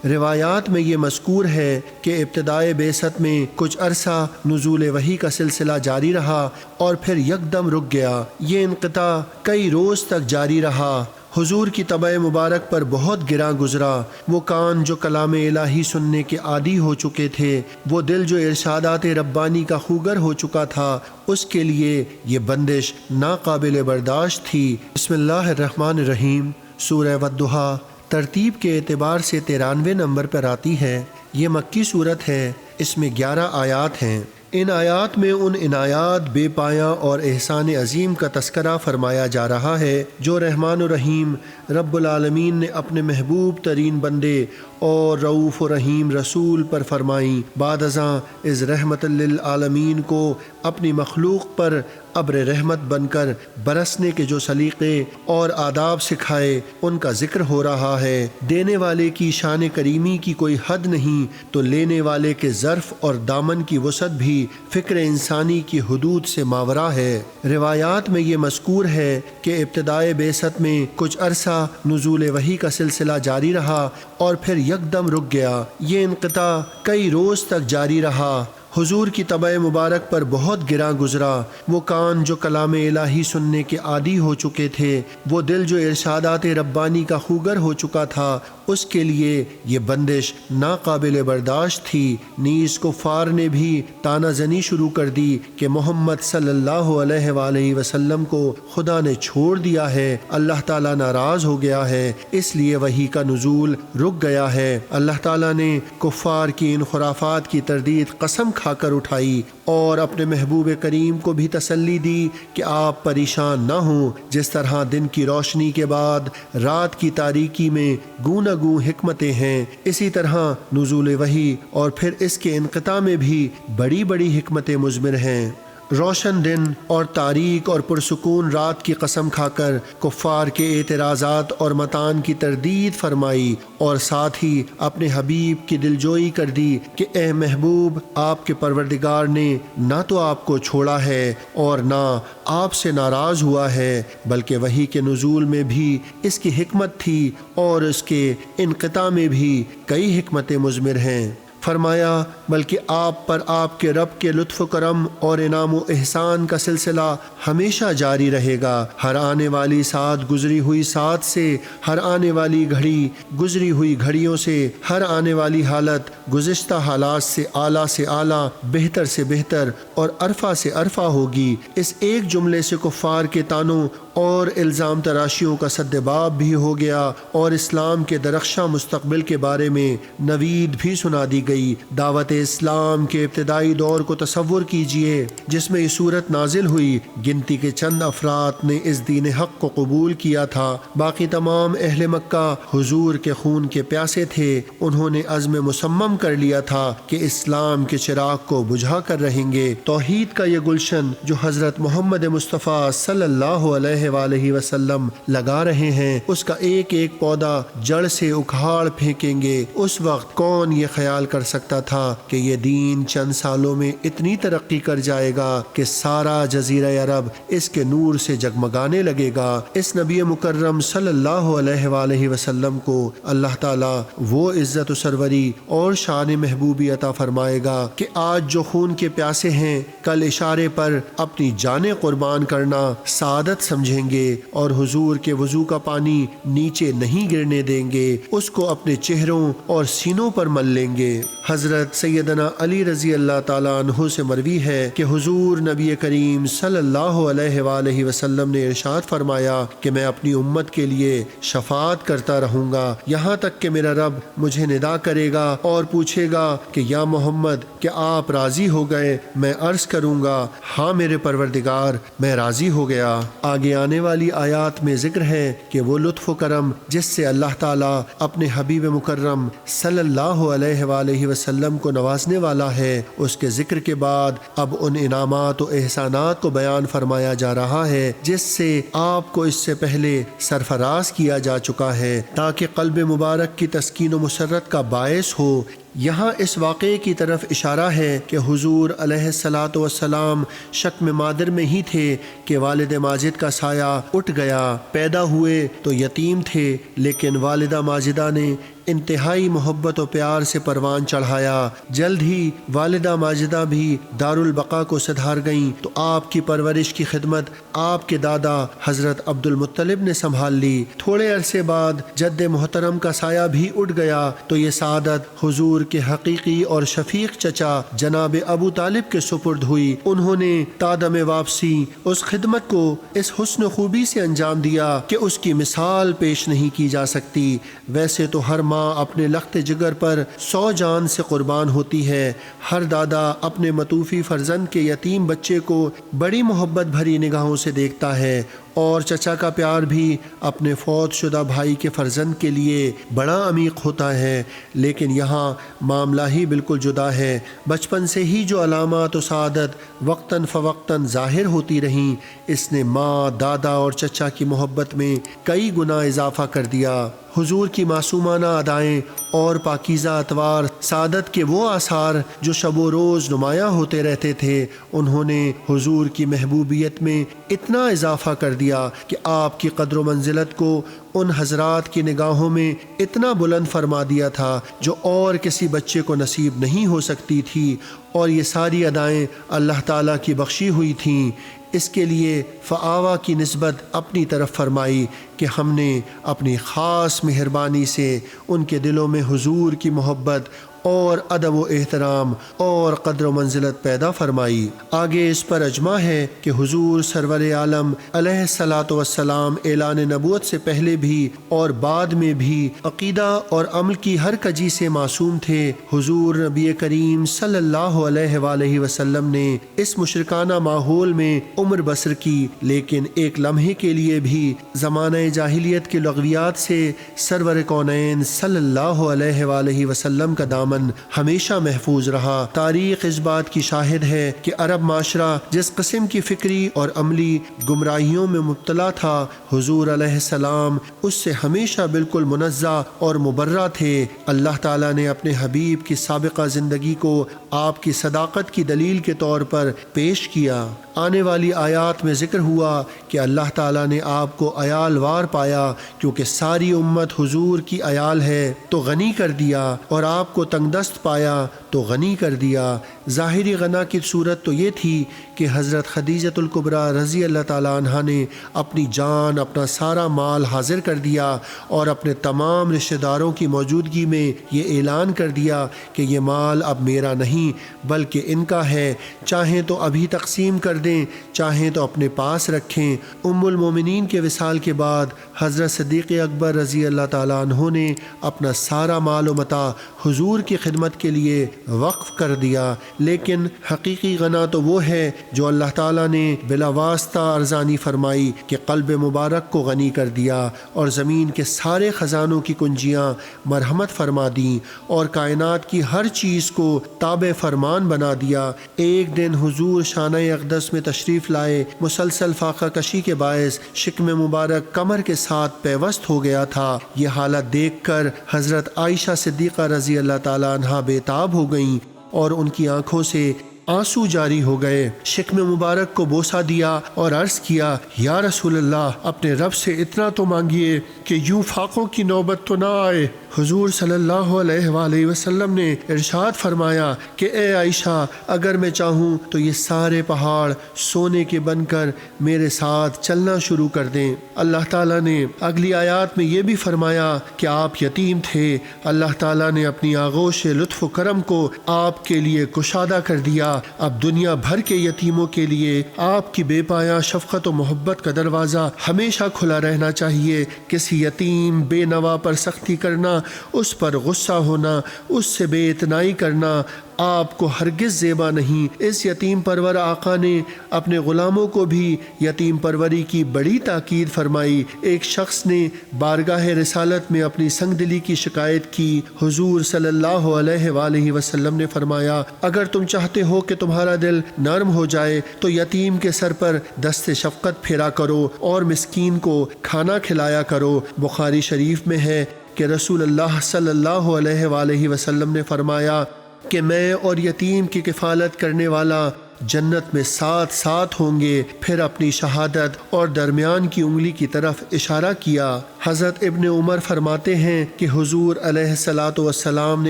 روایات میں یہ مذکور ہے کہ ابتدائے بعثت میں کچھ عرصہ نزول وحی کا سلسلہ جاری رہا اور پھر یکدم رک گیا۔ یہ انقطاع کئی روز تک جاری رہا۔ حضور کی طبع مبارک پر بہت گراں گزرا۔ وہ کان جو کلام الہی سننے کے عادی ہو چکے تھے، وہ دل جو ارشادات ربانی کا خوگر ہو چکا تھا، اس کے لیے یہ بندش ناقابل برداشت تھی۔ بسم اللہ الرحمن الرحیم۔ سورہ والضحیٰ ترتیب کے اعتبار سے 93 نمبر پر آتی ہے۔ یہ مکی صورت ہے۔ اس میں 11 آیات ہیں۔ ان آیات میں ان عنایات بے پایاں اور احسان عظیم کا تذکرہ فرمایا جا رہا ہے جو رحمان و رحیم رب العالمین نے اپنے محبوب ترین بندے اور رؤوف و رحیم رسول پر فرمائیں، بعد ازاں از رحمت للعالمین کو اپنی مخلوق پر ابر رحمت بن کر برسنے کے جو سلیقے اور آداب سکھائے ان کا ذکر ہو رہا ہے۔ دینے والے کی شان کریمی کی کوئی حد نہیں تو لینے والے کے ظرف اور دامن کی وسعت بھی فکر انسانی کی حدود سے ماورا ہے۔ روایات میں یہ مذکور ہے کہ ابتدائے بعثت میں کچھ عرصہ نزول وحی کا سلسلہ جاری رہا اور پھر یکدم رک گیا۔ یہ انقطاع کئی روز تک جاری رہا۔ حضور کی طبع مبارک پر بہت گراں گزرا۔ وہ کان جو کلام الہی سننے کے عادی ہو چکے تھے، وہ دل جو ارشادات ربانی کا خوگر ہو چکا تھا، اس کے لیے یہ بندش ناقابل برداشت تھی۔ نیز کفار نے بھی طعنہ زنی شروع کر دی کہ محمد صلی اللہ علیہ وآلہ وسلم کو خدا نے چھوڑ دیا ہے، اللہ تعالیٰ ناراض ہو گیا ہے، اس لیے وحی کا نزول رک گیا ہے۔ اللہ تعالیٰ نے کفار کی ان خرافات کی تردید قسم کھا کر اٹھائی اور اپنے محبوب کریم کو بھی تسلی دی کہ آپ پریشان نہ ہوں۔ جس طرح دن کی روشنی کے بعد رات کی تاریکی میں گوں نہ گوں حکمتیں ہیں، اسی طرح نزول وحی اور پھر اس کے انقطاع میں بھی بڑی بڑی حکمتیں مضمر ہیں۔ روشن دن اور تاریک اور پرسکون رات کی قسم کھا کر کفار کے اعتراضات اور متان کی تردید فرمائی اور ساتھ ہی اپنے حبیب کی دلجوئی کر دی کہ اے محبوب، آپ کے پروردگار نے نہ تو آپ کو چھوڑا ہے اور نہ آپ سے ناراض ہوا ہے، بلکہ وحی کے نزول میں بھی اس کی حکمت تھی اور اس کے انقطاع میں بھی کئی حکمتیں مضمر ہیں۔ فرمایا بلکہ آپ پر آپ کے رب کے لطف و کرم اور انعام و احسان کا سلسلہ ہمیشہ جاری رہے گا۔ ہر آنے والی ساعت گزری ہوئی ساعت سے، ہر آنے والی گھڑی گزری ہوئی گھڑیوں سے، ہر آنے والی حالت گزشتہ حالات سے اعلیٰ بہتر سے بہتر اور ارفع سے ارفع ہوگی۔ اس ایک جملے سے کفار کے طعنوں اور الزام تراشیوں کا سد باب بھی ہو گیا اور اسلام کے درخشاں مستقبل کے بارے میں نوید بھی سنا دی گئی۔ دعوت اسلام کے ابتدائی دور کو تصور کیجئے جس میں یہ صورت نازل ہوئی۔ گنتی کے چند افراد نے اس دین حق کو قبول کیا تھا، باقی تمام اہل مکہ حضور کے خون کے پیاسے تھے۔ انہوں نے عزم مصمم کر لیا تھا کہ اسلام کے چراغ کو بجھا کر رہیں گے۔ توحید کا یہ گلشن جو حضرت محمد مصطفیٰ صلی اللہ علیہ وآلہ وسلم لگا رہے ہیں، اس کا ایک ایک پودا جڑ سے اکھاڑ پھینکیں گے۔ اس وقت کون یہ خیال کر سکتا تھا کہ یہ دین چند سالوں میں اتنی ترقی کر جائے گا کہ سارا جزیرہ عرب اس کے نور سے جگمگانے لگے گا۔ اس نبی مکرم صلی اللہ علیہ وآلہ وسلم کو اللہ تعالیٰ وہ عزت و سروری اور شان محبوبی عطا فرمائے گا کہ آج جو خون کے پیاسے ہیں، کل اشارے پر اپنی جانیں قربان کرنا سعادت سمجھیں گے اور حضور کے وضو کا پانی نیچے نہیں گرنے دیں گے، اس کو اپنے چہروں اور سینوں پر مل لیں گے۔ حضرت سیدنا علی رضی اللہ تعالیٰ عنہ سے مروی ہے کہ حضور نبی کریم صلی اللہ علیہ وآلہ وسلم نے ارشاد فرمایا کہ میں اپنی امت کے لیے شفاعت کرتا رہوں گا یہاں تک کہ میرا رب مجھے ندا کرے گا اور پوچھے گا کہ یا محمد کیا آپ راضی ہو گئے؟ میں عرض کروں گا ہاں میرے پروردگار، میں راضی ہو گیا۔ آگے آنے والی آیات میں ذکر ہے کہ وہ لطف و کرم جس سے اللہ تعالیٰ اپنے حبیب مکرم صلی اللہ علیہ وآلہ وسلم کو نوازنے والا ہے، اس کے ذکر کے بعد اب ان انعامات و احسانات کو بیان فرمایا جا رہا ہے جس سے آپ کو اس سے پہلے سرفراز کیا جا چکا ہے تاکہ قلب مبارک کی تسکین و مسرت کا باعث ہو۔ یہاں اس واقعے کی طرف اشارہ ہے کہ حضور علیہ الصلاۃ والسلام شک میں مادر میں ہی تھے کہ والد ماجد کا سایہ اٹھ گیا۔ پیدا ہوئے تو یتیم تھے، لیکن والدہ ماجدہ نے انتہائی محبت و پیار سے پروان چڑھایا۔ جلد ہی والدہ ماجدہ بھی دارالبقا کو سدھار گئیں تو آپ کی پرورش کی خدمت آپ کے دادا حضرت عبد المطلب نے سنبھال لی۔ تھوڑے عرصے بعد جد محترم کا سایہ بھی اٹھ گیا تو یہ سعادت حضور کے حقیقی اور شفیق چچا جناب ابو طالب کے سپرد ہوئی۔ انہوں نے تادم واپسی اس خدمت کو اس حسن و خوبی سے انجام دیا کہ اس کی مثال پیش نہیں کی جا سکتی۔ ویسے تو ہر ماں اپنے لخت جگر پر 100 جان سے قربان ہوتی ہے، ہر دادا اپنے مطوفی فرزند کے یتیم بچے کو بڑی محبت بھری نگاہوں سے دیکھتا ہے، اور چچا کا پیار بھی اپنے فوت شدہ بھائی کے فرزند کے لیے بڑا عمیق ہوتا ہے۔ لیکن یہاں معاملہ ہی بالکل جدا ہے۔ بچپن سے ہی جو علامات و سعادت وقتاً فوقتاً ظاہر ہوتی رہیں، اس نے ماں، دادا اور چچا کی محبت میں کئی گنا اضافہ کر دیا۔ حضور کی معصومانہ ادائیں اور پاکیزہ اطوار، سعادت کے وہ آثار جو شب و روز نمایاں ہوتے رہتے تھے، انہوں نے حضور کی محبوبیت میں اتنا اضافہ کر دیا کہ آپ کی قدر و منزلت کو ان حضرات کی نگاہوں میں اتنا بلند فرما دیا تھا جو اور کسی بچے کو نصیب نہیں ہو سکتی تھی، اور یہ ساری ادائیں اللہ تعالیٰ کی بخشی ہوئی تھیں۔ اس کے لیے فآوا کی نسبت اپنی طرف فرمائی کہ ہم نے اپنی خاص مہربانی سے ان کے دلوں میں حضور کی محبت اور ادب و احترام اور قدر و منزلت پیدا فرمائی۔ آگے اس پر اجماع ہے کہ حضور سرور عالم علیہ الصلاۃ والسلام اعلان نبوت سے پہلے بھی اور بعد میں بھی عقیدہ اور عمل کی ہر کجی سے معصوم تھے۔ حضور نبی کریم صلی اللہ علیہ وآلہ وسلم نے اس مشرکانہ ماحول میں عمر بسر کی، لیکن ایک لمحے کے لیے بھی زمانہ جاہلیت کے لغویات سے سرور کونین صلی اللہ علیہ وآلہ وسلم کا دامن ہمیشہ محفوظ رہا۔ تاریخ اس بات کی شاہد ہے کہ عرب معاشرہ جس قسم کی فکری اور عملی گمراہیوں میں مبتلا تھا، حضور علیہ السلام اس سے ہمیشہ بالکل منزہ اور مبرہ تھے۔ اللہ تعالیٰ نے اپنے حبیب کی سابقہ زندگی کو آپ کی صداقت کی دلیل کے طور پر پیش کیا۔ آنے والی آیات میں ذکر ہوا کہ اللہ تعالیٰ نے آپ کو عیال وار پایا، کیونکہ ساری امت حضور کی عیال ہے تو غنی کر دیا، اور آپ کو تنگ دست پایا تو غنی کر دیا۔ ظاہری غنا کی صورت تو یہ تھی کہ حضرت خدیجۃ الکبریٰ رضی اللہ تعالیٰ عنہ نے اپنی جان، اپنا سارا مال حاضر کر دیا اور اپنے تمام رشتہ داروں کی موجودگی میں یہ اعلان کر دیا کہ یہ مال اب میرا نہیں بلکہ ان کا ہے، چاہیں تو ابھی تقسیم کر دیں، چاہیں تو اپنے پاس رکھیں۔ ام المومنین کے وصال کے بعد حضرت صدیق اکبر رضی اللہ تعالیٰ عنہ نے اپنا سارا مال و متاع حضور کی خدمت کے لیے وقف کر دیا۔ لیکن حقیقی غنا تو وہ ہے جو اللہ تعالیٰ نے بلا واسطہ ارزانی فرمائی کہ قلب مبارک کو غنی کر دیا اور زمین کے سارے خزانوں کی کنجیاں مرحمت فرما دیں اور کائنات کی ہر چیز کو تابع فرمان بنا دیا۔ ایک دن حضور شانہ اقدس میں تشریف لائے، مسلسل فاقہ کشی کے باعث شکم مبارک کمر کے ساتھ پیوست ہو گیا تھا۔ یہ حالت دیکھ کر حضرت عائشہ صدیقہ رضی اللہ تعالیٰ عنہا بے تاب ہو گئیں اور ان کی آنکھوں سے آنسو جاری ہو گئے۔ شکم مبارک کو بوسہ دیا اور عرض کیا، یا رسول اللہ، اپنے رب سے اتنا تو مانگیے کہ یوں فاقوں کی نوبت تو نہ آئے۔ حضور صلی اللہ علیہ وآلہ وسلم نے ارشاد فرمایا کہ اے عائشہ، اگر میں چاہوں تو یہ سارے پہاڑ سونے کے بن کر میرے ساتھ چلنا شروع کر دیں۔ اللہ تعالیٰ نے اگلی آیات میں یہ بھی فرمایا کہ آپ یتیم تھے، اللہ تعالیٰ نے اپنی آغوش لطف و کرم کو آپ کے لیے کشادہ کر دیا۔ اب دنیا بھر کے یتیموں کے لیے آپ کی بے پایاں شفقت و محبت کا دروازہ ہمیشہ کھلا رہنا چاہیے۔ کسی یتیم بے نوا پر سختی کرنا، اس پر غصہ ہونا، اس سے بے اتنائی کرنا آپ کو ہرگز زیبا نہیں۔ اس یتیم پرور آقا نے اپنے غلاموں کو بھی یتیم پروری کی بڑی تاکید فرمائی۔ ایک شخص نے بارگاہ رسالت میں اپنی سنگ دلی کی شکایت کی۔ حضور صلی اللہ علیہ وآلہ وسلم نے فرمایا، اگر تم چاہتے ہو کہ تمہارا دل نرم ہو جائے تو یتیم کے سر پر دست شفقت پھیرا کرو اور مسکین کو کھانا کھلایا کرو۔ بخاری شریف میں ہے کہ رسول اللہ صلی اللہ علیہ وآلہ وسلم نے فرمایا کہ میں اور یتیم کی کفالت کرنے والا جنت میں ساتھ ساتھ ہوں گے۔ پھر اپنی شہادت اور درمیان کی انگلی کی طرف اشارہ کیا۔ حضرت ابن عمر فرماتے ہیں کہ حضور علیہ الصلاۃ والسلام نے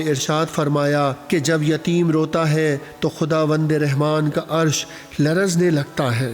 ارشاد فرمایا کہ جب یتیم روتا ہے تو خداوند رحمان کا عرش لرزنے لگتا ہے۔